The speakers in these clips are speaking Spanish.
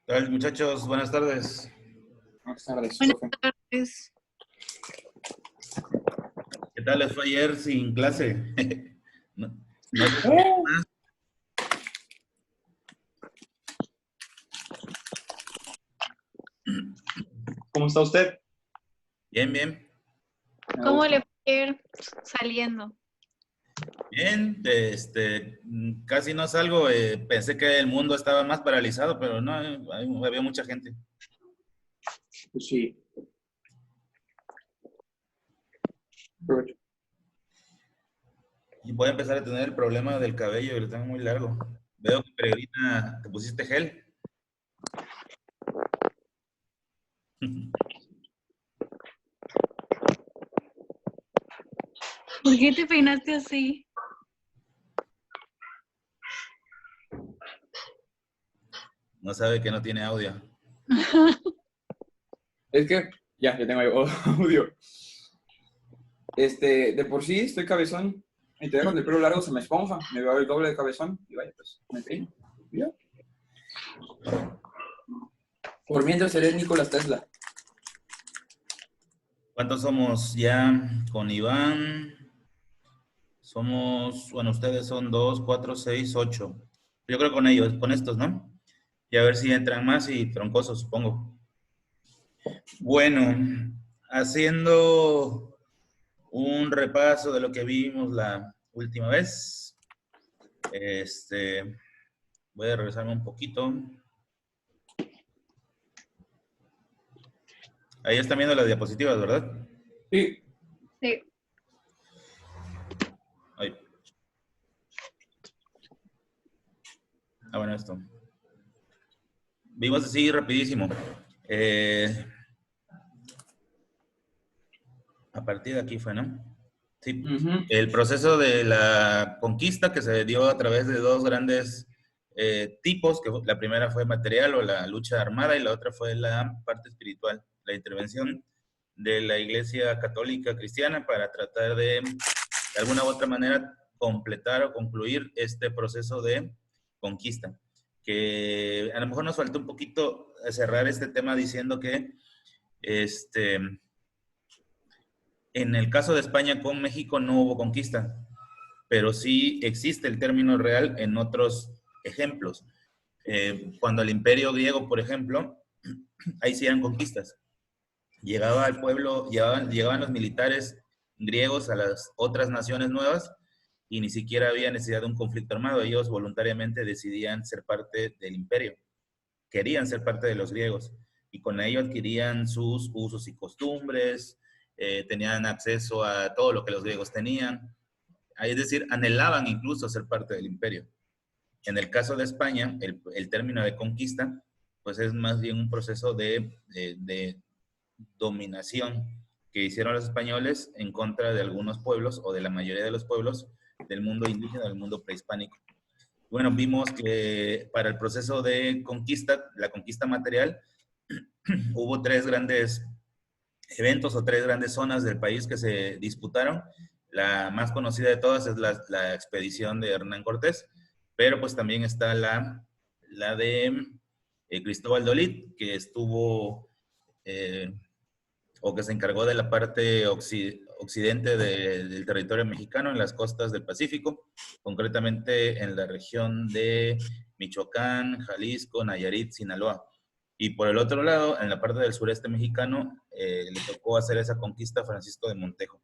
¿Qué tal, muchachos? Buenas tardes. Buenas tardes, Buenas profe. tardes. ¿Qué tal les fue ayer sin clase? No, no sé. ¿Cómo está usted? Bien, bien. ¿Cómo le fue ayer saliendo? Bien, casi no salgo. Pensé que el mundo estaba más paralizado, pero no, había mucha gente. Pues sí. Provecho. Y voy a empezar a tener el problema del cabello, que lo tengo muy largo. Veo que, Peregrina, ¿te pusiste gel? ¿Por qué te peinaste así? No sabe que no tiene audio. Es que, ya tengo audio. De por sí estoy cabezón. Y te con el pelo largo se me esponja. Me veo el doble de cabezón. Y vaya, pues, me peino. ¿Y ya? Por mientras seré Nicolás Tesla. ¿Cuántos somos ya con Iván? Somos, bueno, ustedes son 2, 4, 6, 8. Yo creo con ellos, con estos, ¿no? Y a ver si entran más y troncosos, supongo. Bueno, haciendo un repaso de lo que vimos la última vez. Voy a regresarme un poquito. Ahí están viendo las diapositivas, ¿verdad? Sí. Sí. Ahí. Ah, bueno, esto. Vimos así rapidísimo. A partir de aquí fue, ¿no? Sí. El proceso de la conquista que se dio a través de dos grandes tipos, que la primera fue material o la lucha armada y la otra fue la parte espiritual, la intervención de la Iglesia Católica Cristiana para tratar de alguna u otra manera, completar o concluir este proceso de conquista. Que a lo mejor nos faltó un poquito cerrar este tema diciendo que en el caso de España con México no hubo conquista, pero sí existe el término real en otros ejemplos. Cuando el Imperio griego, por ejemplo, ahí sí eran conquistas. Llegaba al pueblo, llegaban los militares griegos a las otras naciones nuevas y ni siquiera había necesidad de un conflicto armado. Ellos voluntariamente decidían ser parte del imperio. Querían ser parte de los griegos y con ello adquirían sus usos y costumbres, tenían acceso a todo lo que los griegos tenían. Es decir, anhelaban incluso ser parte del imperio. En el caso de España, el término de conquista, pues es más bien un proceso de dominación que hicieron los españoles en contra de algunos pueblos o de la mayoría de los pueblos del mundo indígena, del mundo prehispánico. Bueno, vimos que para el proceso de conquista, la conquista material, hubo tres grandes eventos o tres grandes zonas del país que se disputaron. La más conocida de todas es la expedición de Hernán Cortés, pero pues también está la de Cristóbal de Olid, que estuvo o que se encargó de la parte occidente del territorio mexicano, en las costas del Pacífico, concretamente en la región de Michoacán, Jalisco, Nayarit, Sinaloa. Y por el otro lado, en la parte del sureste mexicano, le tocó hacer esa conquista a Francisco de Montejo.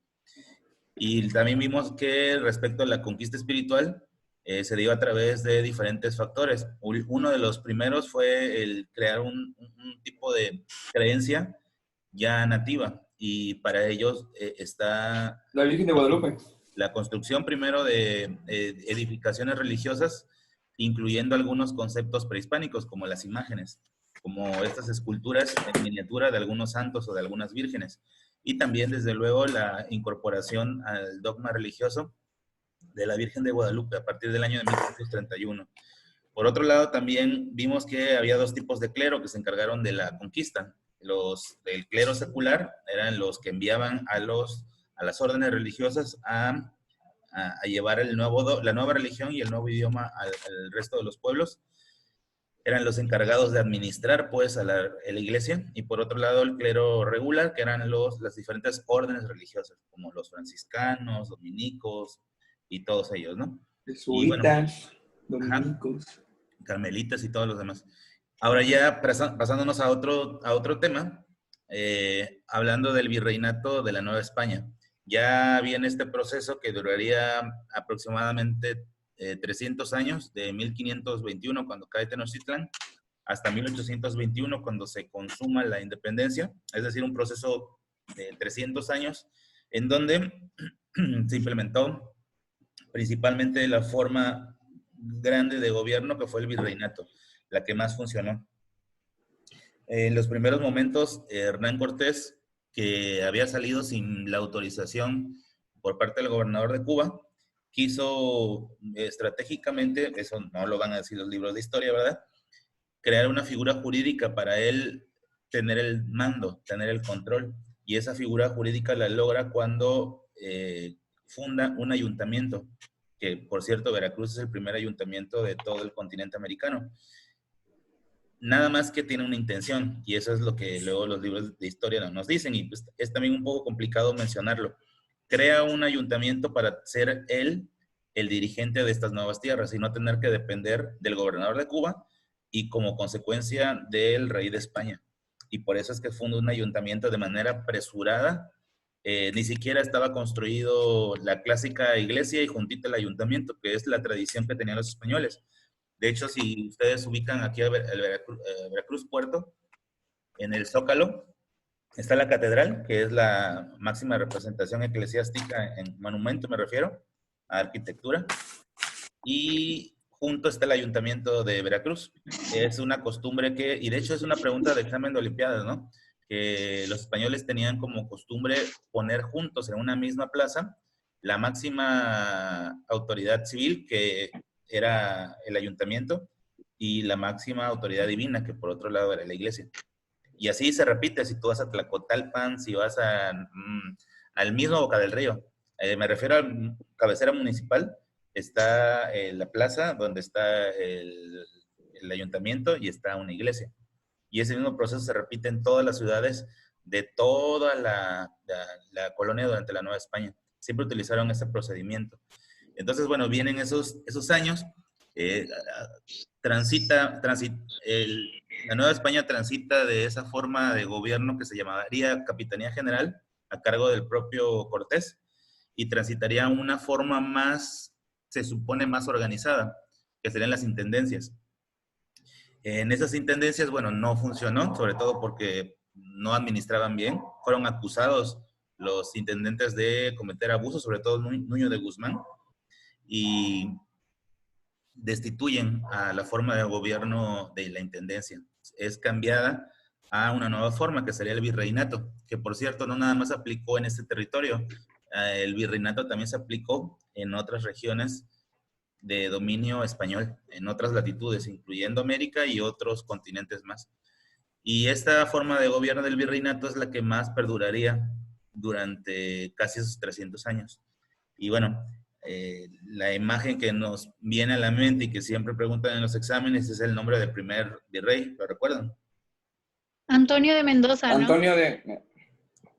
Y también vimos que respecto a la conquista espiritual, se dio a través de diferentes factores. Uno de los primeros fue el crear un tipo de creencia ya nativa, y para ellos está La Virgen de Guadalupe. la construcción primero de edificaciones religiosas, incluyendo algunos conceptos prehispánicos, como las imágenes, como estas esculturas en miniatura de algunos santos o de algunas vírgenes. Y también, desde luego, la incorporación al dogma religioso de la Virgen de Guadalupe a partir del año de 1531. Por otro lado, también vimos que había dos tipos de clero que se encargaron de la conquista. Los del clero secular eran los que enviaban a las órdenes religiosas a llevar la nueva religión y el nuevo idioma al resto de los pueblos. Eran los encargados de administrar, pues, a la iglesia. Y por otro lado, el clero regular, que eran las diferentes órdenes religiosas, como los franciscanos, dominicos y todos ellos, ¿no? Jesuitas, dominicos, carmelitas y todos los demás. Ahora ya pasándonos a otro tema, hablando del virreinato de la Nueva España. Ya viene este proceso que duraría aproximadamente 300 años, de 1521, cuando cae Tenochtitlán, hasta 1821, cuando se consuma la independencia. Es decir, un proceso de 300 años, en donde se implementó principalmente la forma grande de gobierno, que fue el virreinato, la que más funcionó. En los primeros momentos, Hernán Cortés, que había salido sin la autorización por parte del gobernador de Cuba, quiso estratégicamente, eso no lo van a decir los libros de historia, ¿verdad?, crear una figura jurídica para él tener el mando, tener el control. Y esa figura jurídica la logra cuando funda un ayuntamiento, que por cierto Veracruz es el primer ayuntamiento de todo el continente americano. Nada más que tiene una intención, y eso es lo que luego los libros de historia nos dicen, y pues es también un poco complicado mencionarlo. Crea un ayuntamiento para ser él el dirigente de estas nuevas tierras y no tener que depender del gobernador de Cuba y como consecuencia del rey de España. Y por eso es que funda un ayuntamiento de manera apresurada. Ni siquiera estaba construido la clásica iglesia y juntita el ayuntamiento, que es la tradición que tenían los españoles. De hecho, si ustedes ubican aquí el Veracruz Puerto, en el Zócalo está la catedral, que es la máxima representación eclesiástica en monumento, me refiero, a arquitectura. Y junto está el Ayuntamiento de Veracruz. Es una costumbre y de hecho es una pregunta de examen de Olimpiadas, ¿no?, que los españoles tenían como costumbre poner juntos en una misma plaza la máxima autoridad civil, que era el ayuntamiento, y la máxima autoridad divina, que por otro lado era la iglesia. Y así se repite, si tú vas a Tlacotalpan, si vas al mismo Boca del Río. Me refiero a cabecera municipal, está la plaza donde está el ayuntamiento y está una iglesia. Y ese mismo proceso se repite en todas las ciudades de toda la colonia durante la Nueva España. Siempre utilizaron ese procedimiento. Entonces, bueno, vienen esos años. La Nueva España transita de esa forma de gobierno que se llamaría Capitanía General, a cargo del propio Cortés, y transitaría una forma más, se supone, más organizada, que serían las intendencias. En esas intendencias, bueno, no funcionó, sobre todo porque no administraban bien. Fueron acusados los intendentes de cometer abusos, sobre todo Nuño de Guzmán, y destituyen a la forma de gobierno de la intendencia. Es cambiada a una nueva forma, que sería el virreinato, que por cierto no nada más aplicó en este territorio. El virreinato también se aplicó en otras regiones de dominio español, en otras latitudes, incluyendo América y otros continentes más. Y esta forma de gobierno del virreinato es la que más perduraría durante casi esos 300 años. Y bueno, la imagen que nos viene a la mente y que siempre preguntan en los exámenes es el nombre del primer virrey, ¿lo recuerdan? Antonio de Mendoza, ¿no? Antonio de...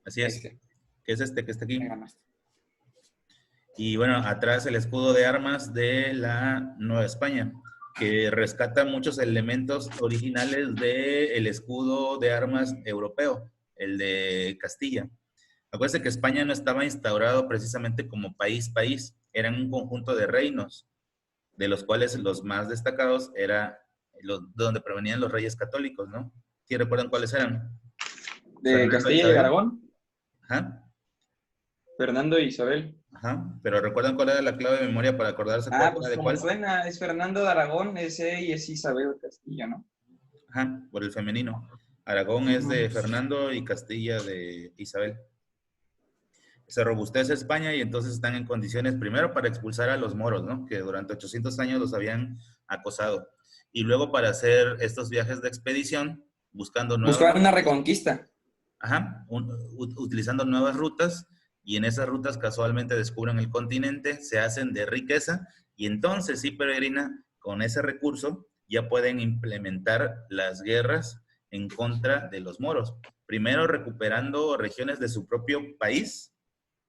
Así es, que es este que está aquí. Me ganaste. Y bueno, atrás el escudo de armas de la Nueva España, que rescata muchos elementos originales del escudo de armas europeo, el de Castilla. Acuérdense que España no estaba instaurado precisamente como país, eran un conjunto de reinos, de los cuales los más destacados eran donde provenían los reyes católicos, ¿no? ¿Sí recuerdan cuáles eran? ¿De Castilla y Aragón? Ajá, Fernando e Isabel. ajá. Pero ¿recuerdan cuál era la clave de memoria para acordarse cuál era Pues de como cuál? suena, es Fernando de Aragón, ese y es Isabel Castilla, ¿no? Ajá, por el femenino. Aragón es Ujú. de Fernando y Castilla de Isabel. Se robustece España y entonces están en condiciones, primero para expulsar a los moros, ¿no? Que durante 800 años los habían acosado. Y luego para hacer estos viajes de expedición, buscando nuevas Buscaban una rutas, reconquista. ajá, utilizando nuevas rutas, y en esas rutas casualmente descubren el continente, se hacen de riqueza, y entonces sí, peregrina, con ese recurso ya pueden implementar las guerras en contra de los moros. Primero recuperando regiones de su propio país,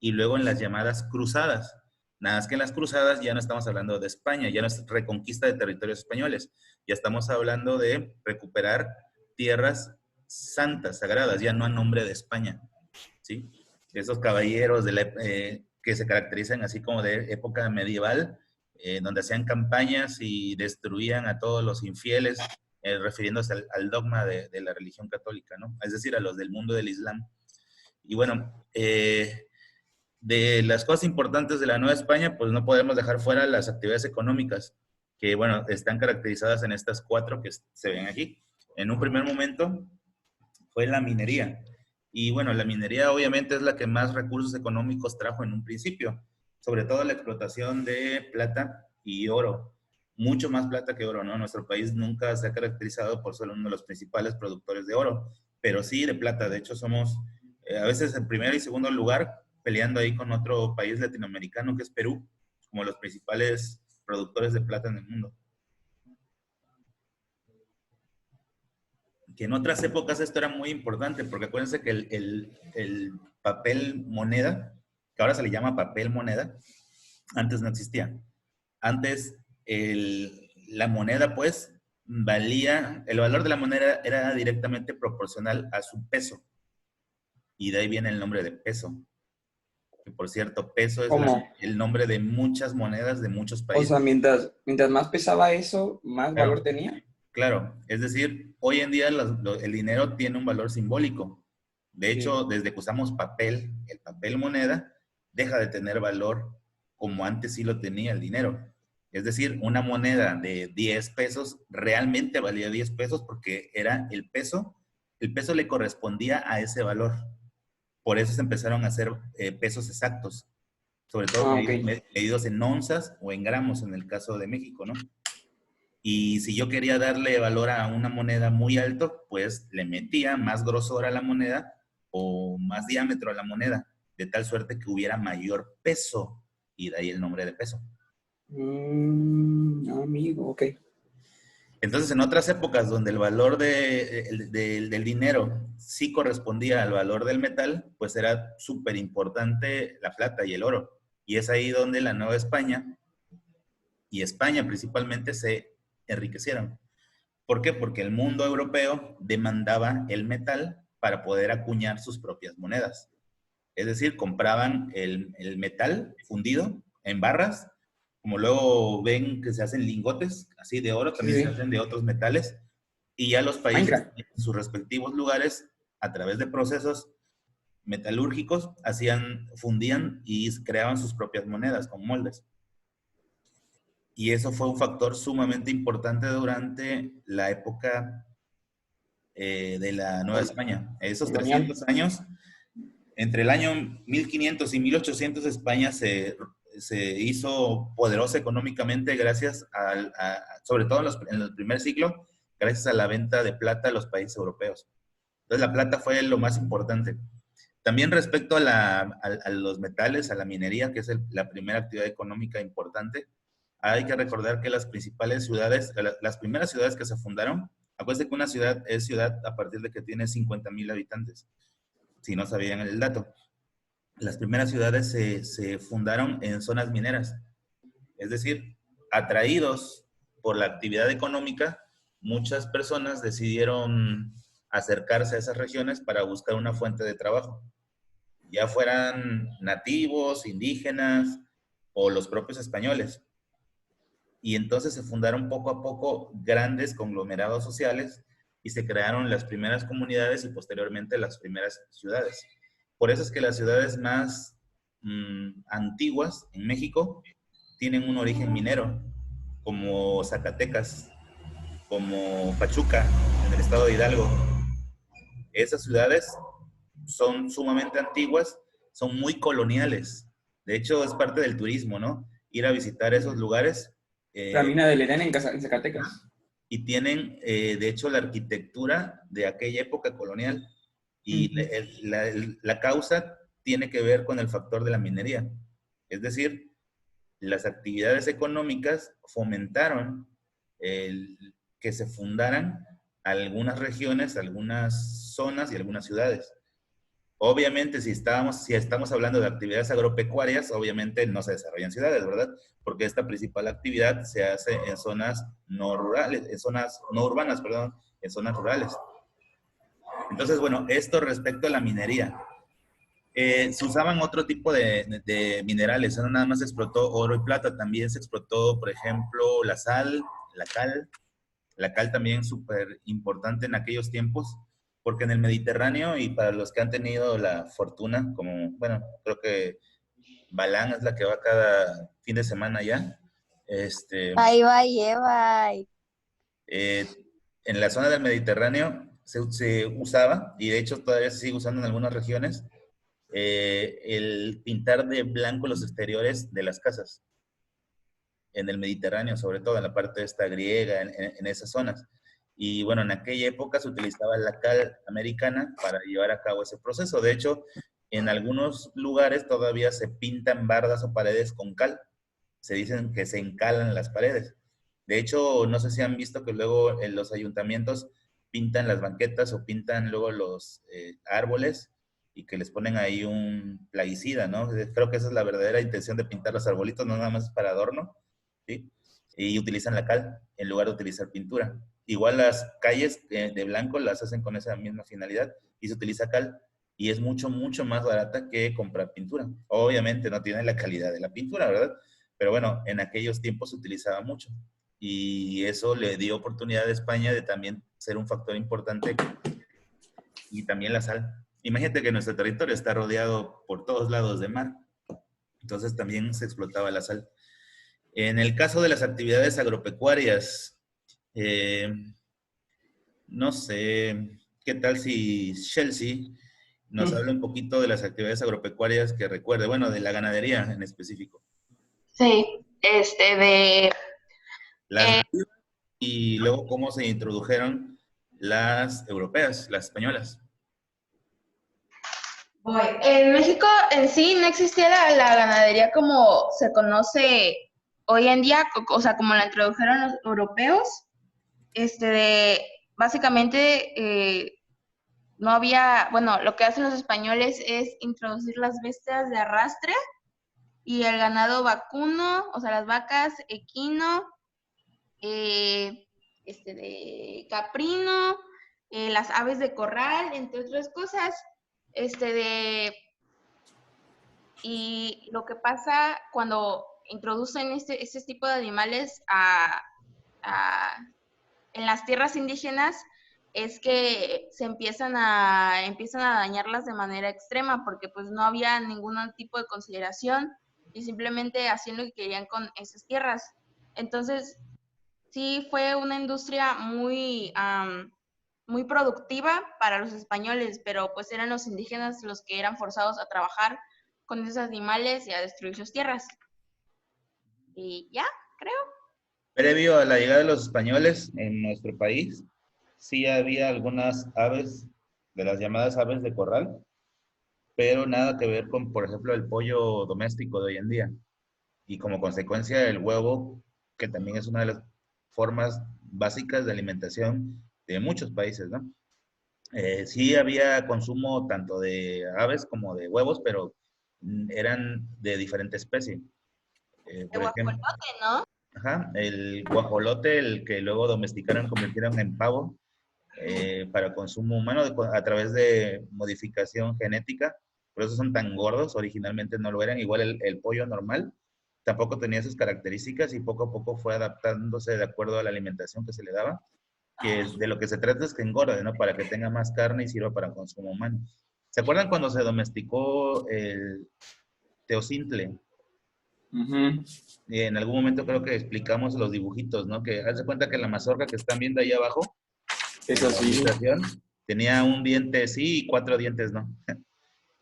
y luego en las llamadas cruzadas. Nada más que en las cruzadas ya no estamos hablando de España, ya no es reconquista de territorios españoles, ya estamos hablando de recuperar tierras santas, sagradas, ya no a nombre de España, ¿sí? Esos caballeros que se caracterizan así como de época medieval, donde hacían campañas y destruían a todos los infieles, refiriéndose al dogma de la religión católica, ¿no? Es decir, a los del mundo del Islam. Y bueno, de las cosas importantes de la Nueva España, pues no podemos dejar fuera las actividades económicas, que bueno, están caracterizadas en estas cuatro que se ven aquí. En un primer momento fue la minería. Y bueno, la minería obviamente es la que más recursos económicos trajo en un principio, sobre todo la explotación de plata y oro. Mucho más plata que oro, ¿no? Nuestro país nunca se ha caracterizado por ser uno de los principales productores de oro, pero sí de plata. De hecho, somos a veces en primer y segundo lugar, peleando ahí con otro país latinoamericano que es Perú, como los principales productores de plata en el mundo. Que en otras épocas esto era muy importante, porque acuérdense que el papel moneda, que ahora se le llama papel moneda, antes no existía. Antes la moneda, pues, valía, el valor de la moneda era directamente proporcional a su peso, y de ahí viene el nombre de peso. Que por cierto, peso es ¿Cómo? el nombre de muchas monedas de muchos O sea, países. mientras más pesaba eso, más valor Claro, tenía. claro, es decir, hoy en día el dinero tiene un valor simbólico. De Sí. hecho, desde que usamos papel, el papel moneda, deja de tener valor como antes sí lo tenía el dinero. Es decir, una moneda de 10 pesos realmente valía 10 pesos porque era el peso le correspondía a ese valor. Por eso se empezaron a hacer pesos exactos, sobre todo Ah, ok. medidos en onzas o en gramos en el caso de México, ¿no? Y si yo quería darle valor a una moneda muy alto, pues le metía más grosor a la moneda o más diámetro a la moneda, de tal suerte que hubiera mayor peso, y de ahí el nombre de peso. Amigo, ok. Entonces, en otras épocas donde el valor del dinero sí correspondía al valor del metal, pues era súper importante la plata y el oro. Y es ahí donde la Nueva España y España principalmente se enriquecieron. ¿Por qué? Porque el mundo europeo demandaba el metal para poder acuñar sus propias monedas. Es decir, compraban el metal fundido en barras, como luego ven que se hacen lingotes así de oro, Sí, también se sí. hacen de otros metales, y ya los países Minecraft. en sus respectivos lugares, a través de procesos metalúrgicos, fundían y creaban sus propias monedas con moldes. Y eso fue un factor sumamente importante durante la época de la Nueva España. Esos Colonial. 300 años, entre el año 1500 y 1800, España se hizo poderosa económicamente gracias sobre todo en el primer siglo, gracias a la venta de plata a los países europeos. Entonces la plata fue lo más importante. También respecto a los metales, a la minería, que es la primera actividad económica importante, hay que recordar que las principales ciudades, las primeras ciudades que se fundaron, acuérdense que una ciudad es ciudad a partir de que tiene 50,000 habitantes, si no sabían el dato. Las primeras ciudades se fundaron en zonas mineras, es decir, atraídos por la actividad económica, muchas personas decidieron acercarse a esas regiones para buscar una fuente de trabajo, ya fueran nativos, indígenas o los propios españoles. Y entonces se fundaron poco a poco grandes conglomerados sociales y se crearon las primeras comunidades y posteriormente las primeras ciudades. Por eso es que las ciudades más antiguas en México tienen un origen minero, como Zacatecas, como Pachuca, en el estado de Hidalgo. Esas ciudades son sumamente antiguas, son muy coloniales. De hecho, es parte del turismo, ¿no? Ir a visitar esos lugares. La eh, mina de Lerena en Zacatecas. y tienen, de hecho, la arquitectura de aquella época colonial. Y Ujú. la causa tiene que ver con el factor de la minería. Es decir, las actividades económicas fomentaron que se fundaran algunas regiones, algunas zonas y algunas ciudades. Obviamente, si estamos hablando de actividades agropecuarias, obviamente no se desarrollan ciudades, ¿verdad? Porque esta principal actividad se hace en zonas no rurales, en zonas no urbanas, perdón, en zonas rurales. Entonces, bueno, esto respecto a la minería. Se usaban otro tipo de minerales, no nada más se explotó oro y plata, también se explotó, por ejemplo, la sal, la cal. La cal también súper importante en aquellos tiempos, porque en el Mediterráneo, y para los que han tenido la fortuna, como, bueno, creo que Balán es la que va cada fin de semana ya, Ahí va, Eva. eh, en la zona del Mediterráneo se usaba, y de hecho todavía se sigue usando en algunas regiones, el pintar de blanco los exteriores de las casas, en el Mediterráneo, sobre todo en la parte esta griega, en esas zonas. Y bueno, en aquella época se utilizaba la cal americana para llevar a cabo ese proceso. De hecho, en algunos lugares todavía se pintan bardas o paredes con cal. Se dicen que se encalan las paredes. De hecho, no sé si han visto que luego en los ayuntamientos pintan las banquetas o pintan luego los árboles y que les ponen ahí un plaguicida, ¿no? Creo que esa es la verdadera intención de pintar los arbolitos, no nada más es para adorno, ¿sí? Y utilizan la cal en lugar de utilizar pintura. Igual las calles de blanco las hacen con esa misma finalidad y se utiliza cal y es mucho, mucho más barata que comprar pintura. Obviamente no tiene la calidad de la pintura, ¿verdad? Pero bueno, en aquellos tiempos se utilizaba mucho y eso le dio oportunidad a España de también ser un factor importante y también la sal. Imagínate que nuestro territorio está rodeado por todos lados de mar, entonces también se explotaba la sal. En el caso de las actividades agropecuarias, eh, no sé, ¿qué tal si Chelsea nos habla un poquito de las actividades agropecuarias que recuerde? Bueno, de la ganadería en específico. Sí, de... Las nativas y luego cómo se introdujeron las europeas, las españolas. Voy. En México en sí no existía la ganadería como se conoce hoy en día, o sea, como la introdujeron los europeos. Básicamente no había, bueno, lo que hacen los españoles es introducir las bestias de arrastre y el ganado vacuno, o sea, las vacas equino, de caprino, las aves de corral, entre otras cosas, y lo que pasa cuando introducen este tipo de animales en las tierras indígenas es que empiezan a dañarlas de manera extrema porque pues no había ningún tipo de consideración y simplemente hacían lo que querían con esas tierras. Entonces, sí fue una industria muy productiva para los españoles, pero pues eran los indígenas los que eran forzados a trabajar con esos animales y a destruir sus tierras. Y ya, creo. Previo a la llegada de los españoles en nuestro país, sí había algunas aves, de las llamadas aves de corral, pero nada que ver con, por ejemplo, el pollo doméstico de hoy en día. Y como consecuencia, el huevo, que también es una de las formas básicas de alimentación de muchos países, ¿no? Sí había consumo tanto de aves como de huevos, pero eran de diferente especie. De Por ejemplo, guajolote, ¿no? ajá, el guajolote, el que luego domesticaron, convirtieron en pavo para consumo humano a través de modificación genética. Por eso son tan gordos, originalmente no lo eran. Igual el pollo normal tampoco tenía sus características y poco a poco fue adaptándose de acuerdo a la alimentación que se le daba, que de lo que se trata es que engorde, ¿no? Para que tenga más carne y sirva para consumo humano. ¿Se acuerdan cuando se domesticó el teocintle? Ujú. Y en algún momento creo que explicamos los dibujitos, ¿no? Que haz de cuenta que la mazorca que están viendo ahí abajo, Es en la así. ilustración, tenía un diente sí y 4 dientes no.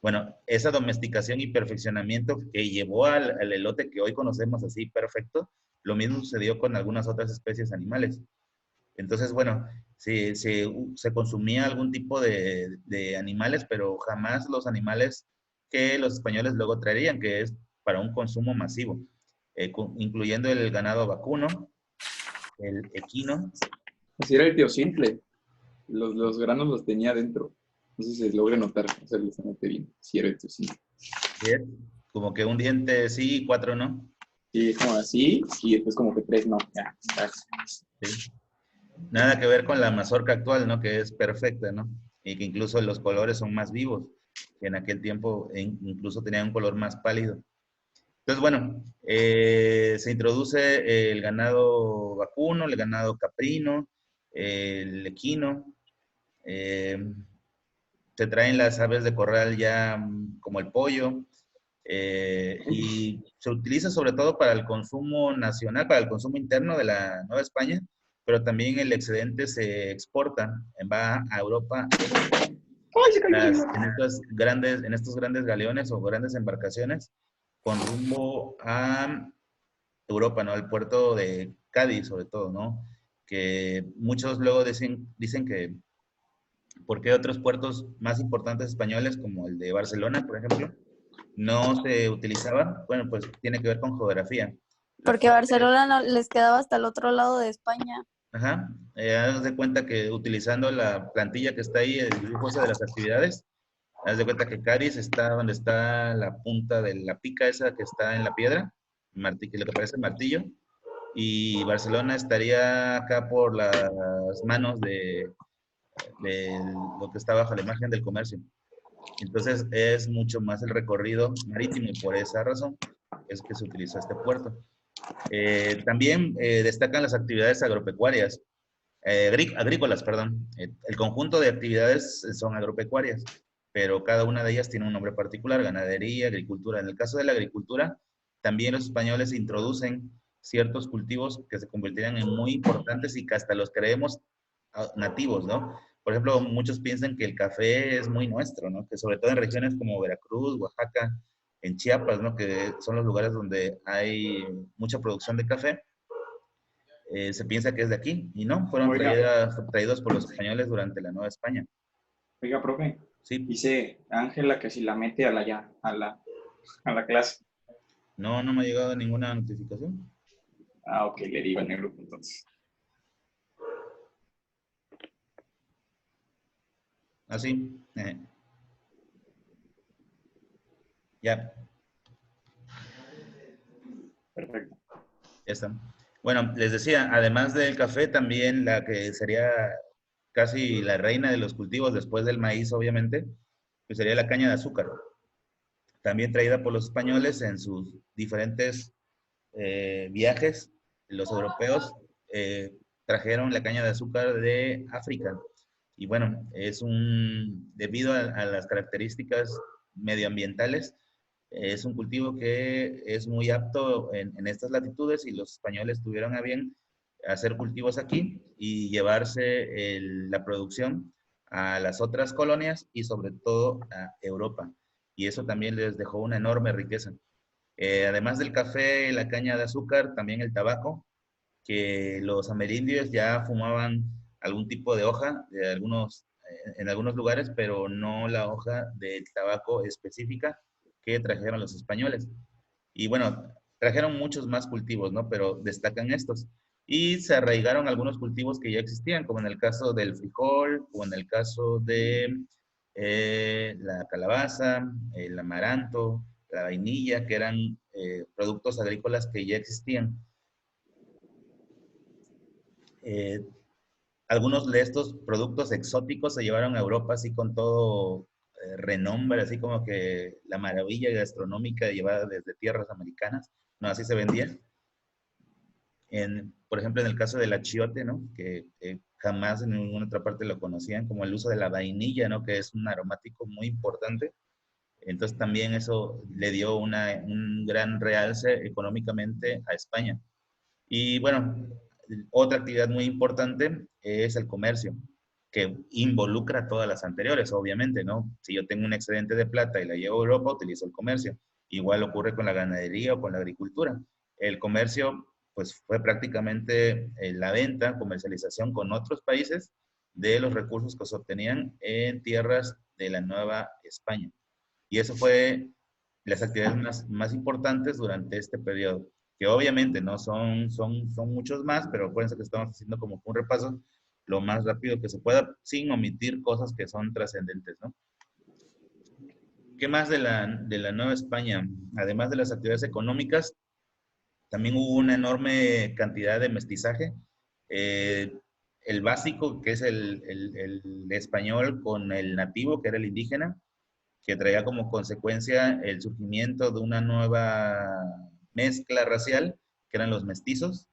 Bueno, esa domesticación y perfeccionamiento que llevó al elote que hoy conocemos así perfecto, lo mismo sucedió con algunas otras especies animales. Entonces, bueno, se consumía algún tipo de animales, pero jamás los animales que los españoles luego traerían, que es para un consumo masivo, incluyendo el ganado vacuno, el equino. Así era el tío simple. Los granos los tenía dentro. No sé si se logra notar. O sea, les noté bien. Sí, era el tío simple. ¿Sí? Como que un diente sí y 4 no. Sí, es como así. Y después como que 3 no. Ya. ¿Sí? Nada que ver con la mazorca actual, ¿no? Que es perfecta, ¿no? Y que incluso los colores son más vivos, que en aquel tiempo incluso tenían un color más pálido. Entonces, bueno, se introduce el ganado vacuno, el ganado caprino, el equino, eh, se traen las aves de corral ya como el pollo, y se utiliza sobre todo para el consumo nacional, para el consumo interno de la Nueva España, pero también el excedente se exporta, va a Europa ¡Ay, se cayó! en estos grandes galeones o grandes embarcaciones con rumbo a Europa, ¿no? Al puerto de Cádiz, sobre todo, ¿no? Que muchos luego dicen que, ¿por qué otros puertos más importantes españoles, como el de Barcelona, por ejemplo, no se utilizaban? Bueno, pues tiene que ver con geografía. La Porque parte, Barcelona no, les quedaba hasta el otro lado de España. ajá, haz de cuenta que utilizando la plantilla que está ahí, el dibujo ese de las actividades, haz de cuenta que Cádiz está donde está la punta de la pica esa que está en la piedra, que lo que parece martillo, y Barcelona estaría acá por las manos de lo que está bajo la imagen del comercio. Entonces es mucho más el recorrido marítimo y por esa razón es que se utiliza este puerto. También destacan las actividades agropecuarias, agrícolas, perdón. El conjunto de actividades son agropecuarias, pero cada una de ellas tiene un nombre particular: ganadería, agricultura. En el caso de la agricultura, también los españoles introducen ciertos cultivos que se convertirían en muy importantes y que hasta los creemos nativos, ¿no? Por ejemplo, muchos piensan que el café es muy nuestro, ¿no? Que sobre todo en regiones como Veracruz, Oaxaca, en Chiapas, ¿no? Que son los lugares donde hay mucha producción de café, se piensa que es de aquí, y no, fueron Oiga, traídos por los españoles durante la Nueva España. oiga, profe. Sí, Dice Ángela que si la mete a la clase. no, no me ha llegado ninguna notificación. Ah, ok, le digo en el grupo entonces. Así, ya, Perfecto. ya está. Bueno, les decía, además del café, también la que sería casi la reina de los cultivos después del maíz, obviamente, pues sería la caña de azúcar, también traída por los españoles en sus diferentes viajes. Los europeos trajeron la caña de azúcar de África. Y bueno, debido a las características medioambientales, es un cultivo que es muy apto en estas latitudes, y los españoles tuvieron a bien hacer cultivos aquí y llevarse la producción a las otras colonias y sobre todo a Europa. Y eso también les dejó una enorme riqueza. Además del café, la caña de azúcar, también el tabaco, que los amerindios ya fumaban algún tipo de hoja en algunos lugares, pero no la hoja de tabaco específica que trajeron los españoles. Y bueno, trajeron muchos más cultivos, ¿no? Pero destacan estos. Y se arraigaron algunos cultivos que ya existían, como en el caso del frijol o en el caso de la calabaza, el amaranto, la vainilla, que eran productos agrícolas que ya existían. Eh, Algunos de estos productos exóticos se llevaron a Europa así con todo renombre, así como que la maravilla gastronómica llevada desde tierras americanas, no, así se vendía. Por ejemplo, en el caso del achiote, ¿no? Que jamás en ninguna otra parte lo conocían, como el uso de la vainilla, ¿no? Que es un aromático muy importante. Entonces también eso le dio un gran realce económicamente a España. Y bueno, otra actividad muy importante es el comercio, que involucra todas las anteriores, obviamente, ¿no? Si yo tengo un excedente de plata y la llevo a Europa, utilizo el comercio. Igual ocurre con la ganadería o con la agricultura. El comercio, pues fue prácticamente la venta, comercialización con otros países de los recursos que se obtenían en tierras de la Nueva España. Y eso fue las actividades más importantes durante este periodo, que obviamente no son muchos más, pero acuérdense que estamos haciendo como un repaso lo más rápido que se pueda, sin omitir cosas que son trascendentes, ¿no? ¿Qué más de la Nueva España? Además de las actividades económicas, también hubo una enorme cantidad de mestizaje. El básico, que es el español con el nativo, que era el indígena, que traía como consecuencia el surgimiento de una nueva mezcla racial, que eran los mestizos.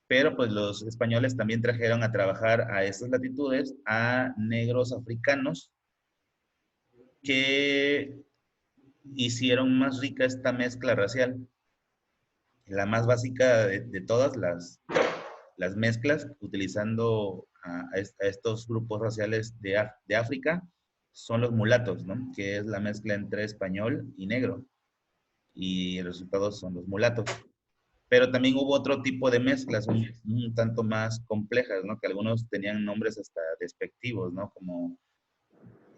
Pero pues los españoles también trajeron a trabajar a estas latitudes a negros africanos que hicieron más rica esta mezcla racial. La más básica de todas las mezclas, utilizando a estos grupos raciales de África, son los mulatos, ¿no? Que es la mezcla entre español y negro. Y el resultado son los mulatos. Pero también hubo otro tipo de mezclas, un tanto más complejas, ¿no? Que algunos tenían nombres hasta despectivos, ¿no? Como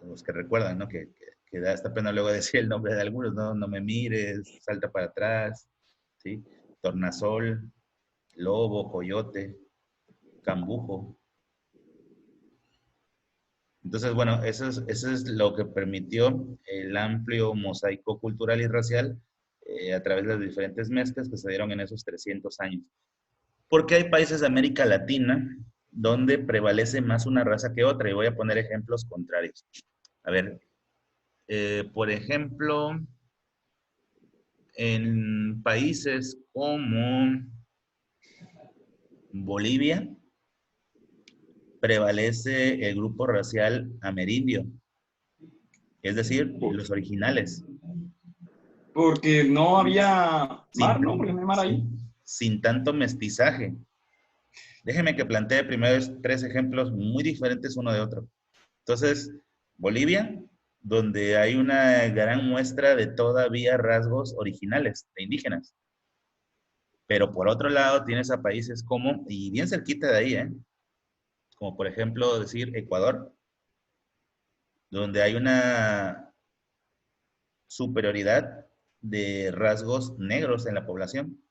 los que recuerdan, ¿no? Que da hasta pena luego decir el nombre de algunos, ¿no? No me mires, salta para atrás, ¿sí? Tornasol, lobo, coyote, cambujo. Entonces, bueno, eso es lo que permitió el amplio mosaico cultural y racial a través de las diferentes mezclas que se dieron en esos 300 años. Porque hay países de América Latina donde prevalece más una raza que otra, y voy a poner ejemplos contrarios. A ver, por ejemplo, en países como Bolivia, prevalece el grupo racial amerindio, es decir, los originales. Porque no había mar, Sin, ¿no? Porque no hay mar ahí. sin tanto mestizaje. Déjeme que plantee primero tres ejemplos muy diferentes uno de otro. Entonces, Bolivia, donde hay una gran muestra de todavía rasgos originales de indígenas. Pero por otro lado, tienes a países como, y bien cerquita de ahí, como por ejemplo decir Ecuador, donde hay una superioridad de rasgos negros en la población.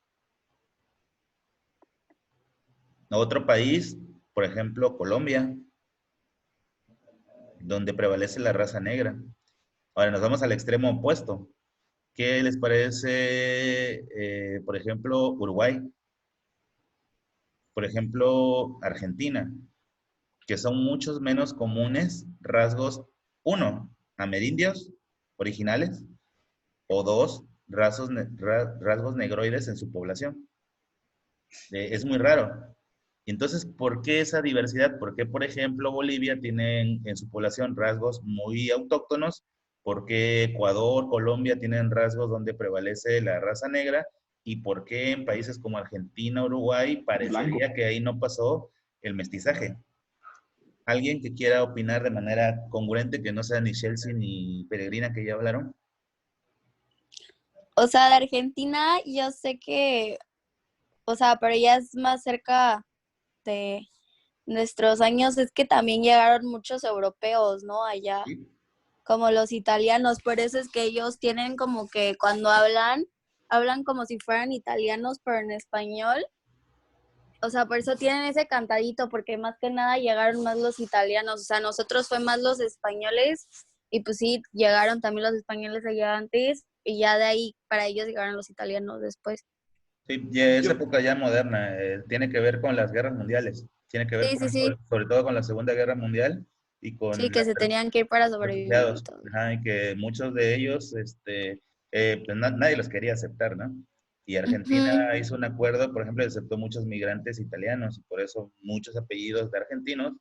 Otro país, por ejemplo, Colombia, donde prevalece la raza negra. Ahora nos vamos al extremo opuesto. ¿Qué les parece, por ejemplo, Uruguay? Por ejemplo, Argentina, que son muchos menos comunes rasgos, uno, amerindios originales, o dos, rasgos negroides en su población. Es muy raro. Entonces, ¿por qué esa diversidad? ¿Por qué, por ejemplo, Bolivia tiene en su población rasgos muy autóctonos? ¿Por qué Ecuador, Colombia tienen rasgos donde prevalece la raza negra? ¿Y por qué en países como Argentina, Uruguay, parecería Blanco. que ahí no pasó el mestizaje? ¿Alguien que quiera opinar de manera congruente, que no sea ni Chelsea ni Peregrina, que ya hablaron? O sea, de Argentina yo sé que, o sea, pero ya es más cerca de nuestros años, es que también llegaron muchos europeos, ¿no? Allá, Sí. como los italianos, por eso es que ellos tienen como que cuando hablan como si fueran italianos, pero en español. O sea, por eso tienen ese cantadito, porque más que nada llegaron más los italianos. O sea, nosotros fue más los españoles, y pues sí, llegaron también los españoles allá antes, y ya de ahí para ellos llegaron los italianos después. Sí, ya es Yo, época ya moderna, tiene que ver con las guerras mundiales, tiene que ver Sí, sí, sí. sobre todo con la Segunda Guerra Mundial y Sí, con que se tenían que ir para los sobrevivir y refugiados, todo. ajá, y que muchos de ellos, pues nadie los quería aceptar, ¿no? Y Argentina hizo un acuerdo, por ejemplo, aceptó muchos migrantes italianos, y por eso muchos apellidos de argentinos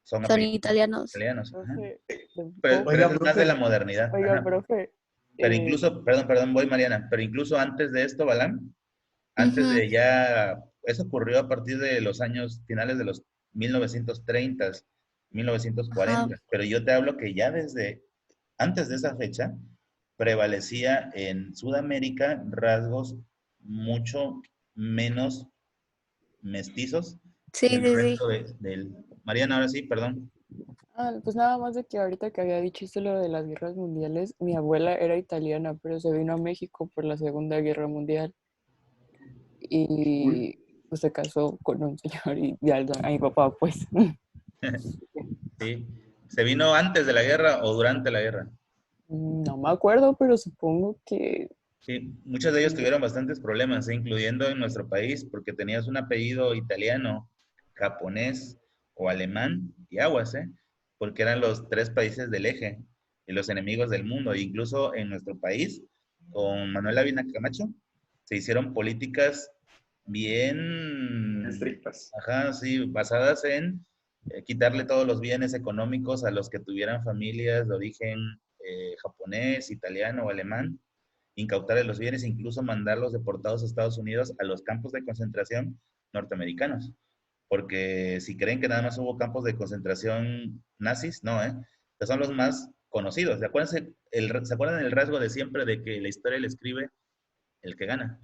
son Son apellidos italianos. italianos. Ajá. Profe, Pero Oiga, eso es más de la profe. modernidad. oiga, Ajá. profe, Pero incluso, perdón, voy Mariana, pero incluso antes de esto, Balam, antes de ya, eso ocurrió a partir de los años finales de los 1930, 1940, pero yo te hablo que ya desde antes de esa fecha prevalecía en Sudamérica rasgos mucho menos mestizos Sí, que el sí, sí. resto del... Mariana, ahora sí, perdón. pues nada más de que ahorita que había dicho esto lo de las guerras mundiales, mi abuela era italiana, pero se vino a México por la Segunda Guerra Mundial y pues se casó con un señor y ya a mi papá pues. Sí. ¿Se vino antes de la guerra o durante la guerra? No me acuerdo, pero supongo que... Sí, muchos de ellos tuvieron bastantes problemas, incluyendo en nuestro país, porque tenías un apellido italiano, japonés o alemán, y aguas, porque eran los tres países del eje y los enemigos del mundo. E incluso en nuestro país, con Manuel Ávila Camacho, se hicieron políticas bien Estrictas. ajá, sí, basadas en quitarle todos los bienes económicos a los que tuvieran familias de origen japonés, italiano o alemán, incautarle los bienes, incluso mandarlos deportados a Estados Unidos a los campos de concentración norteamericanos. Porque si creen que nada más hubo campos de concentración nazis, no, que son los más conocidos. ¿Se acuerdan el rasgo de siempre de que la historia le escribe el que gana?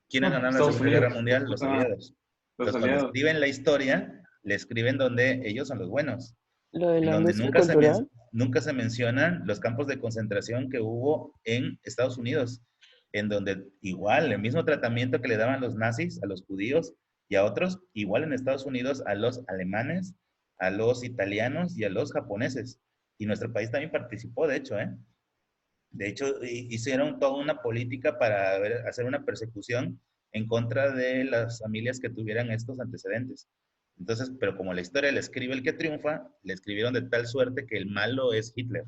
¿Quiénes ganaron la Estados Segunda Guerra Unidos. Mundial? Los aliados. Los Entonces, cuando aliados. escriben la historia, le escriben donde ellos son los buenos. Lo de En la donde industria cultural. nunca se mencionan los campos de concentración que hubo en Estados Unidos, en donde igual el mismo tratamiento que le daban los nazis a los judíos y a otros, igual en Estados Unidos a los alemanes, a los italianos y a los japoneses. Y nuestro país también participó, de hecho, De hecho, hicieron toda una política para hacer una persecución en contra de las familias que tuvieran estos antecedentes. Entonces, pero como la historia le escribe el que triunfa, le escribieron de tal suerte que el malo es Hitler.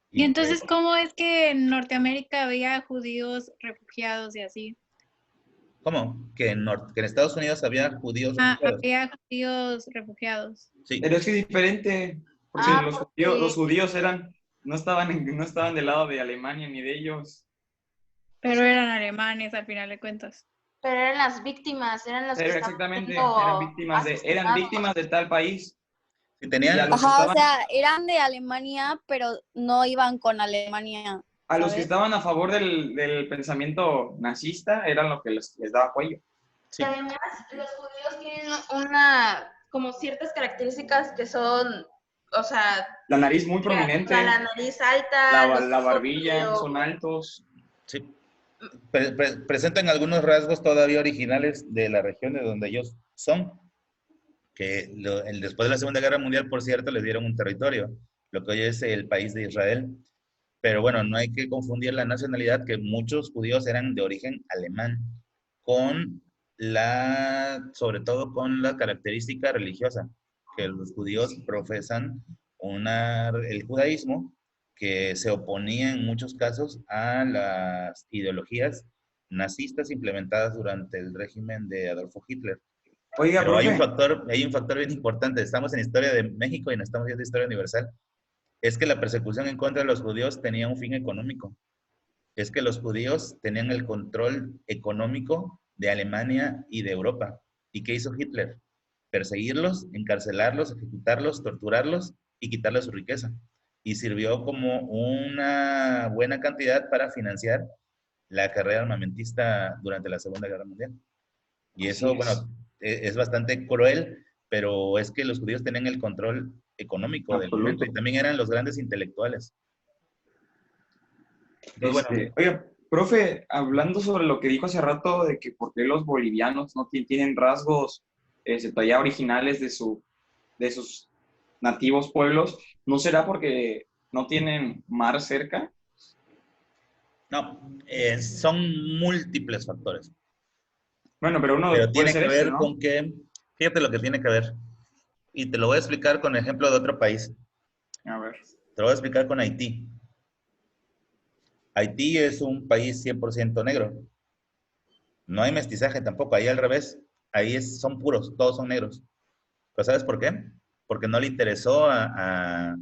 Y entonces, ¿cómo es que en Norteamérica había judíos refugiados y así? ¿Cómo? Que en Estados Unidos había judíos refugiados. Había judíos refugiados. Sí. Pero es que es diferente, porque los judíos no estaban del lado de Alemania ni de ellos. Pero eran alemanes al final de cuentas. Pero eran las víctimas, eran las que Pero estaban exactamente, siendo eran víctimas de tal país. Sí, tenían, Ajá, o sea, eran de Alemania, pero no iban con Alemania. A los que ¿sabes? estaban a favor del pensamiento nazista eran los que les daba cuello. sí. Y además, los judíos tienen como ciertas características que son, o sea, La nariz muy prominente, la nariz alta, los la ojos barbilla, medio- son altos. Sí. Presentan algunos rasgos todavía originales de la región de donde ellos son, que después de la Segunda Guerra Mundial, por cierto, les dieron un territorio, lo que hoy es el país de Israel. Pero bueno, no hay que confundir la nacionalidad, que muchos judíos eran de origen alemán, sobre todo con la característica religiosa, que los judíos profesan el judaísmo, que se oponía en muchos casos a las ideologías nazistas implementadas durante el régimen de Adolfo Hitler. Oiga, Pero hay un profe, factor bien importante. Estamos en historia de México y no estamos viendo historia universal. Es que la persecución en contra de los judíos tenía un fin económico. Es que los judíos tenían el control económico de Alemania y de Europa. ¿Y qué hizo Hitler? Perseguirlos, encarcelarlos, ejecutarlos, torturarlos y quitarles su riqueza. Y sirvió como una buena cantidad para financiar la carrera armamentista durante la Segunda Guerra Mundial. Y eso, bueno, es bastante cruel, pero es que los judíos tenían el control económico del momento y también eran los grandes intelectuales. Entonces, bueno, Oiga, profe, hablando sobre lo que dijo hace rato de que por qué los bolivianos no tienen rasgos ya originales de sus nativos pueblos, ¿no será porque no tienen mar cerca? no, son múltiples factores. Bueno, pero uno Pero puede tiene ser que ver ese, ¿no? con que, fíjate lo que tiene que ver. Y te lo voy a explicar con ejemplo de otro país. A ver. Te lo voy a explicar con Haití. Haití es un país 100% negro. No hay mestizaje tampoco, ahí al revés. Ahí son puros, todos son negros. ¿Pero sabes por qué? Porque no le interesó a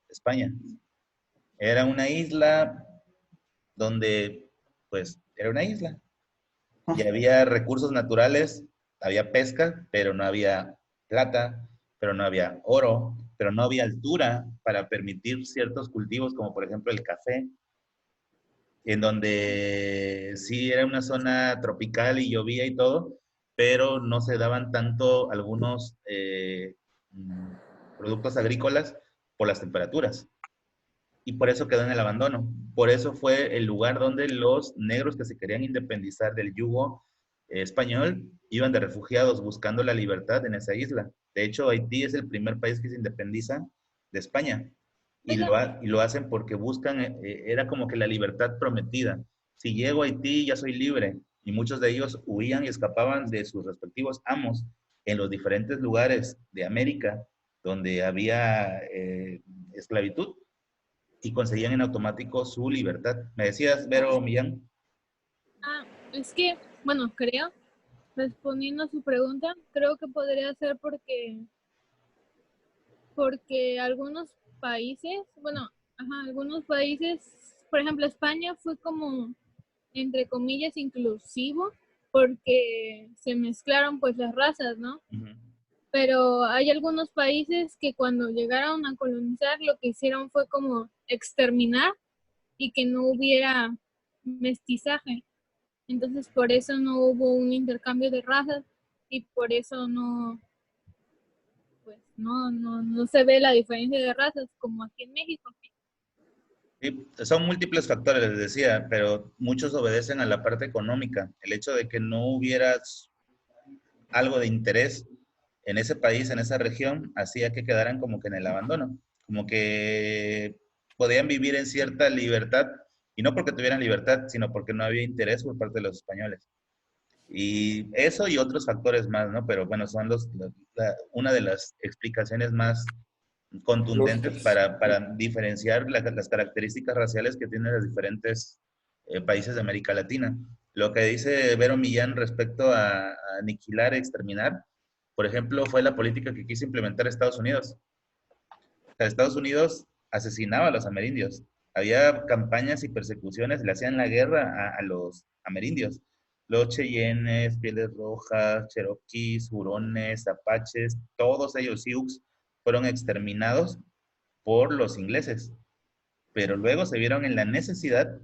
España. Era una isla donde, pues, era una isla. Y había recursos naturales, había pesca, pero no había plata, pero no había oro, pero no había altura para permitir ciertos cultivos, como por ejemplo el café, en donde sí era una zona tropical y llovía y todo, pero no se daban tanto algunos mm, productos agrícolas por las temperaturas. Y por eso quedó en el abandono. Por eso fue el lugar donde los negros que se querían independizar del yugo español iban de refugiados buscando la libertad en esa isla. De hecho, Haití es el primer país que se independiza de España y lo hacen porque buscan, era como que la libertad prometida. Si llego a Haití ya soy libre, y muchos de ellos huían y escapaban de sus respectivos amos en los diferentes lugares de América donde había esclavitud y conseguían en automático su libertad. ¿Me decías, Vero Millán? Ah, es que, bueno, creo, respondiendo a su pregunta, creo que podría ser porque algunos países, bueno, ajá, algunos países, por ejemplo, España fue como, entre comillas, inclusivo, porque se mezclaron pues las razas, ¿no? Uh-huh. Pero hay algunos países que cuando llegaron a colonizar lo que hicieron fue como exterminar y que no hubiera mestizaje. Entonces por eso no hubo un intercambio de razas y por eso no, pues no se ve la diferencia de razas como aquí en México. Sí, son múltiples factores, les decía, pero muchos obedecen a la parte económica. El hecho de que no hubiera algo de interés en ese país, en esa región, hacía que quedaran como que en el abandono, como que podían vivir en cierta libertad, y no porque tuvieran libertad, sino porque no había interés por parte de los españoles. Y eso y otros factores más, ¿no? Pero bueno, son una de las explicaciones más contundentes para diferenciar las características raciales que tienen los diferentes países de América Latina. Lo que dice Vero Millán respecto a aniquilar, exterminar, por ejemplo, fue la política que quiso implementar Estados Unidos. O sea, Estados Unidos asesinaba a los amerindios. Había campañas y persecuciones, le hacían la guerra a los amerindios. Los Cheyennes, Pieles Rojas, Cherokees, Hurones, Apaches, todos ellos, Sioux, fueron exterminados por los ingleses. Pero luego se vieron en la necesidad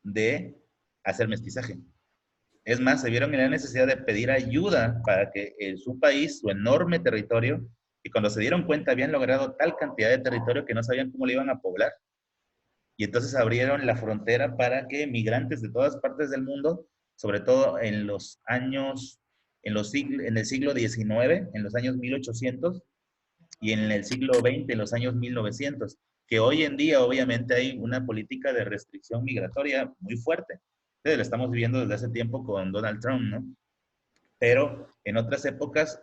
de hacer mestizaje. Es más, se vieron en la necesidad de pedir ayuda para que su país, su enorme territorio, y cuando se dieron cuenta habían logrado tal cantidad de territorio que no sabían cómo lo iban a poblar. Y entonces abrieron la frontera para que migrantes de todas partes del mundo, sobre todo en los años, en el siglo XIX, en los años 1800, y en el siglo XX, en los años 1900, que hoy en día obviamente hay una política de restricción migratoria muy fuerte. Entonces, lo estamos viviendo desde hace tiempo con Donald Trump, ¿no? Pero en otras épocas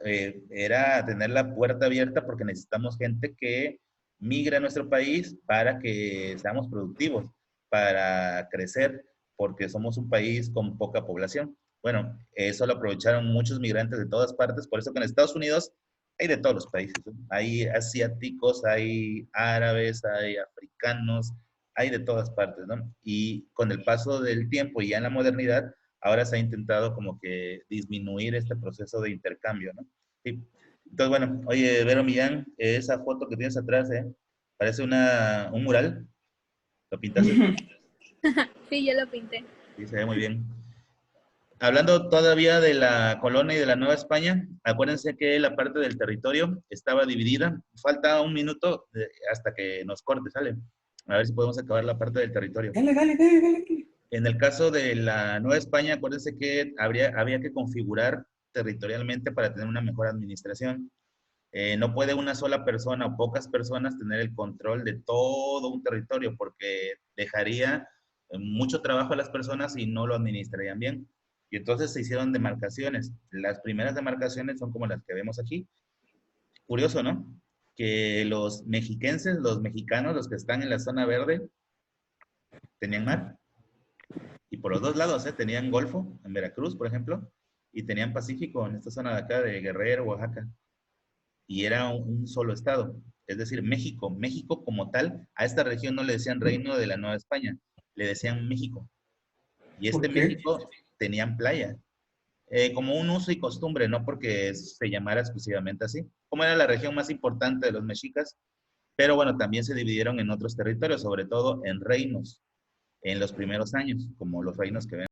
era tener la puerta abierta porque necesitamos gente que migre a nuestro país para que seamos productivos, para crecer, porque somos un país con poca población. Bueno, eso lo aprovecharon muchos migrantes de todas partes, por eso que en Estados Unidos hay de todos los países, ¿no? Hay asiáticos, hay árabes, hay africanos, hay de todas partes, ¿no? Y con el paso del tiempo y ya en la modernidad, ahora se ha intentado como que disminuir este proceso de intercambio, ¿no? Sí. Entonces, bueno, oye, Vero Millán, esa foto que tienes atrás, parece un mural. ¿Lo pintaste? Sí, yo lo pinté. Sí, se ve muy bien. Hablando todavía de la colonia y de la Nueva España, acuérdense que la parte del territorio estaba dividida. Falta un minuto hasta que nos corte, ¿sale? A ver si podemos acabar la parte del territorio. Dale. En el caso de la Nueva España, acuérdense que había que configurar territorialmente para tener una mejor administración. No puede una sola persona o pocas personas tener el control de todo un territorio porque dejaría mucho trabajo a las personas y no lo administrarían bien. Y entonces se hicieron demarcaciones. Las primeras demarcaciones son como las que vemos aquí. Curioso, ¿no? Que los mexiquenses, los mexicanos, los que están en la zona verde, tenían mar. Y por los dos lados, tenían Golfo, en Veracruz, por ejemplo, y tenían Pacífico, en esta zona de acá, de Guerrero, Oaxaca. Y era un solo estado. Es decir, México como tal, a esta región no le decían Reino de la Nueva España, le decían México. Y este ¿Por qué? México tenían playa. Como un uso y costumbre, no porque se llamara exclusivamente así. Como era la región más importante de los mexicas, pero bueno, también se dividieron en otros territorios, sobre todo en reinos, en los primeros años, como los reinos que ven